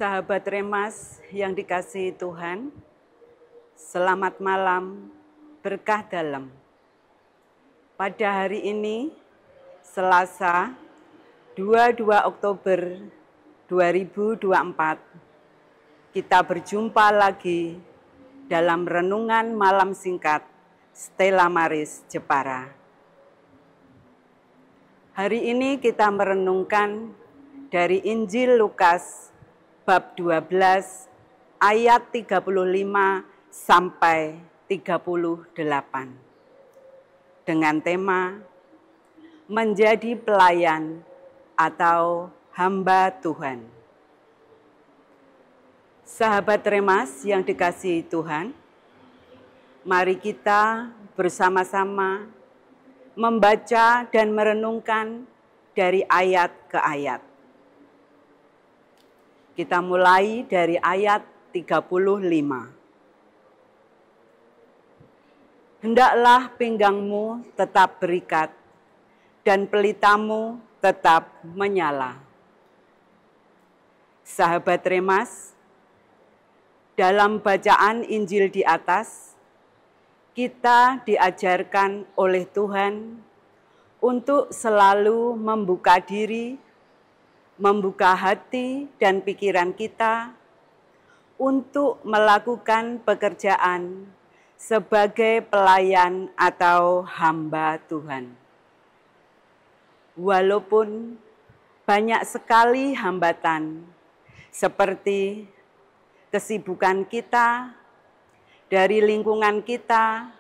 Sahabat Remas yang dikasihi Tuhan, selamat malam, berkah dalam. Pada hari ini, Selasa, 22 Oktober 2024, kita berjumpa lagi dalam renungan malam singkat Stella Maris Jepara. Hari ini kita merenungkan dari Injil Lukas bab 12 ayat 35 sampai 38 dengan tema menjadi pelayan atau hamba Tuhan. Sahabat Remas yang dikasihi Tuhan, mari kita bersama-sama membaca dan merenungkan dari ayat ke ayat. Kita mulai dari ayat 35. Hendaklah pinggangmu tetap berikat dan pelitamu tetap menyala. Sahabat Remas, dalam bacaan Injil di atas, kita diajarkan oleh Tuhan untuk selalu membuka diri, membuka hati dan pikiran kita untuk melakukan pekerjaan sebagai pelayan atau hamba Tuhan. Walaupun banyak sekali hambatan seperti kesibukan kita, dari lingkungan kita,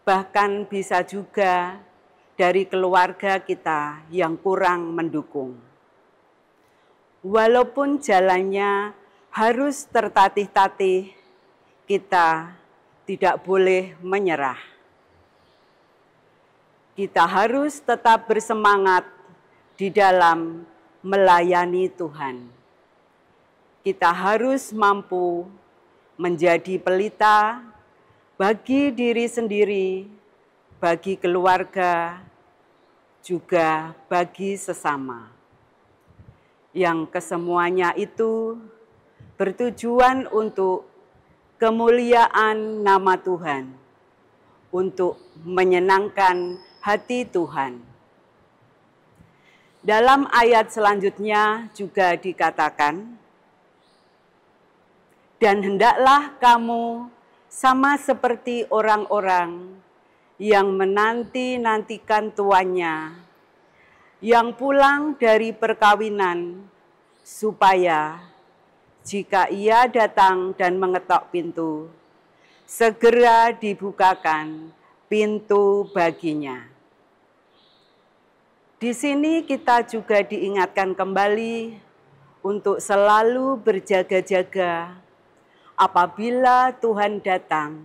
bahkan bisa juga dari keluarga kita yang kurang mendukung. Walaupun jalannya harus tertatih-tatih, kita tidak boleh menyerah. Kita harus tetap bersemangat di dalam melayani Tuhan. Kita harus mampu menjadi pelita bagi diri sendiri, bagi keluarga, juga bagi sesama. Yang kesemuanya itu bertujuan untuk kemuliaan nama Tuhan, untuk menyenangkan hati Tuhan. Dalam ayat selanjutnya juga dikatakan, dan hendaklah kamu sama seperti orang-orang yang menanti-nantikan tuannya, yang pulang dari perkawinan, supaya jika ia datang dan mengetok pintu, segera dibukakan pintu baginya. Di sini kita juga diingatkan kembali untuk selalu berjaga-jaga. Apabila Tuhan datang,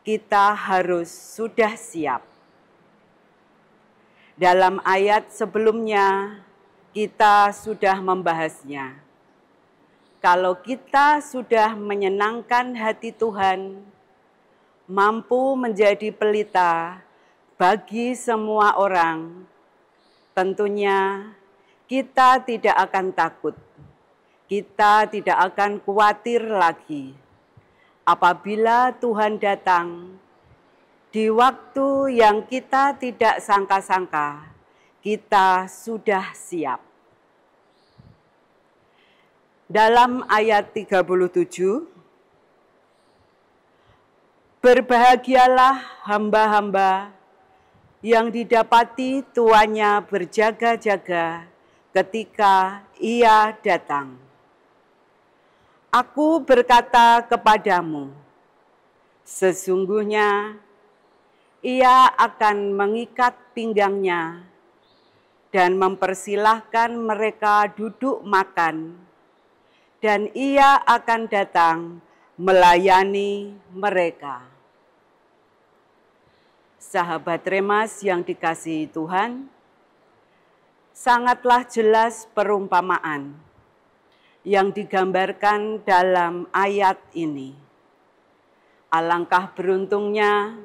kita harus sudah siap. Dalam ayat sebelumnya, kita sudah membahasnya. Kalau kita sudah menyenangkan hati Tuhan, mampu menjadi pelita bagi semua orang, tentunya kita tidak akan takut. Kita tidak akan khawatir lagi apabila Tuhan datang di waktu yang kita tidak sangka-sangka, kita sudah siap. Dalam ayat 37, berbahagialah hamba-hamba yang didapati tuannya berjaga-jaga ketika ia datang. Aku berkata kepadamu, sesungguhnya ia akan mengikat pinggangnya dan mempersilahkan mereka duduk makan, dan ia akan datang melayani mereka. Sahabat Remas yang dikasihi Tuhan, sangatlah jelas perumpamaan yang digambarkan dalam ayat ini. Alangkah beruntungnya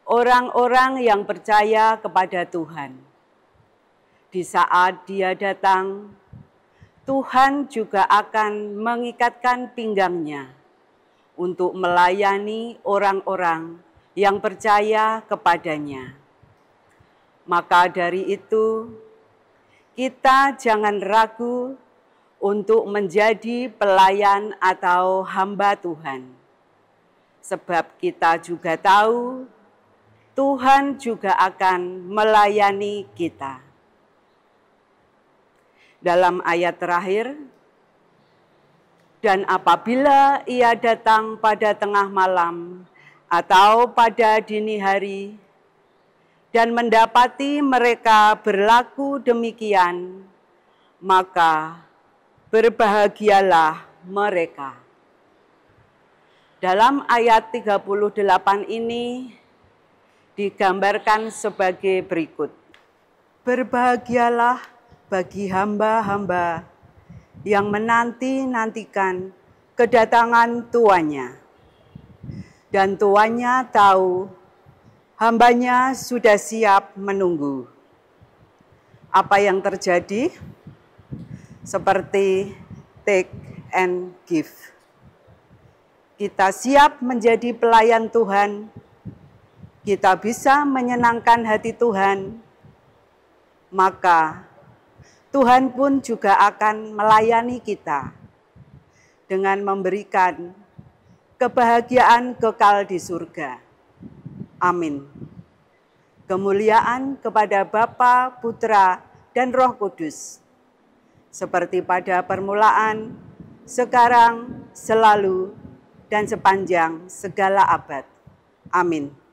orang-orang yang percaya kepada Tuhan. Di saat Dia datang, Tuhan juga akan mengikatkan pinggangnya untuk melayani orang-orang yang percaya kepadanya. Maka dari itu, kita jangan ragu untuk menjadi pelayan atau hamba Tuhan. Sebab kita juga tahu Tuhan juga akan melayani kita. Dalam ayat terakhir, dan apabila ia datang pada tengah malam atau pada dini hari, dan mendapati mereka berlaku demikian, maka berbahagialah mereka. Dalam ayat 38 ini digambarkan sebagai berikut. Berbahagialah bagi hamba-hamba yang menanti-nantikan kedatangan tuannya. Dan tuannya tahu hambanya sudah siap menunggu. Apa yang terjadi? Seperti take and give. Kita siap menjadi pelayan Tuhan, kita bisa menyenangkan hati Tuhan, maka Tuhan pun juga akan melayani kita dengan memberikan kebahagiaan kekal di surga. Amin. Kemuliaan kepada Bapa, Putra, dan Roh Kudus, seperti pada permulaan, sekarang, selalu, dan sepanjang segala abad. Amin.